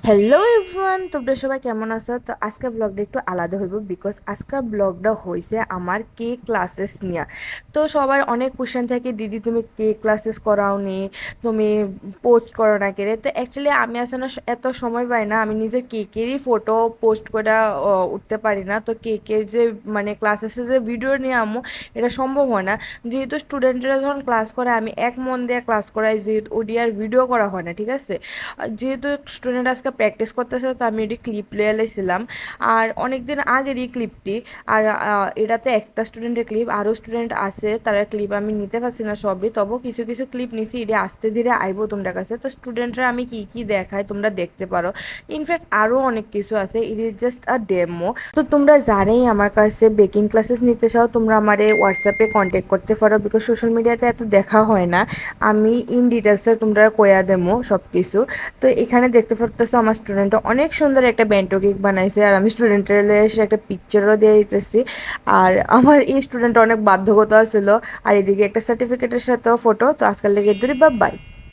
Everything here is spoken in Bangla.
হ্যালো এভরিওয়ান, তোমরা সবাই কেমন আছো? তো আজকে ব্লগটা একটু আলাদা হইব বিকজ আজকে ব্লগটা হয়েছে আমার কে ক্লাসেস নিয়ে। তো সবার অনেক কোশ্চেন থাকে, দিদি তুমি কে ক্লাসেস করাওনি, তুমি পোস্ট করো না কেরে। তো অ্যাকচুয়ালি আমি আসলে এত সময় পাই না, আমি নিজের কেকেরই ফটো পোস্ট করে উঠতে পারি না। তো কেকের যে মানে ক্লাসেসের যে ভিডিও নিয়ে আমো, এটা সম্ভব হয় না। যেহেতু স্টুডেন্টরা যখন ক্লাস করে আমি এক মন দিয়ে ক্লাস করাই, যেহেতু ওডিআর ভিডিও করা হয় না, ঠিক আছে। যেহেতু স্টুডেন্ট আজকে প্র্যাকটিস করতেছে, তো আমি এটি ক্লিপ লিয়ে এলাইছিলাম। আর অনেক দিন আগেরই ক্লিপটি। আর এটাতে একটা স্টুডেন্টের ক্লিপ, আরও স্টুডেন্ট আছে, তারা ক্লিপ আমি নিতে পারছি না সবই, তবু কিছু কিছু ক্লিপ নিছি। এটি আস্তে ধীরে আইবো তোমাদের কাছে। তো স্টুডেন্টরা আমি কি কি দেখাই তোমরা দেখতে পারো। ইনফ্যাক্ট আরও অনেক কিছু আছে, it is just a demo. তো তোমরা যারাই আমার কাছে বেকিং ক্লাসেস নিতে চাও, তোমরা আমার হোয়াটসঅ্যাপে কন্ট্যাক্ট করতে পারো, বিকজ সোশ্যাল মিডিয়াতে এত দেখা হয় না। আমি ইন ডিটেলসে তোমরা কয়া দেবো সব কিছু। তো এখানে দেখতে পারতেছো আমার স্টুডেন্টরা অনেক সুন্দর একটা বেন্টো কেক বানাইছে, আর আমি স্টুডেন্টের এসে একটা পিকচারও দিয়ে দিতেছি। আর আমার এই স্টুডেন্ট অনেক বাধ্যকতা ছিল। আর এদিকে একটা সার্টিফিকেটের সাথেও ফটো। তো আজকাল লেগে দূরে বাই।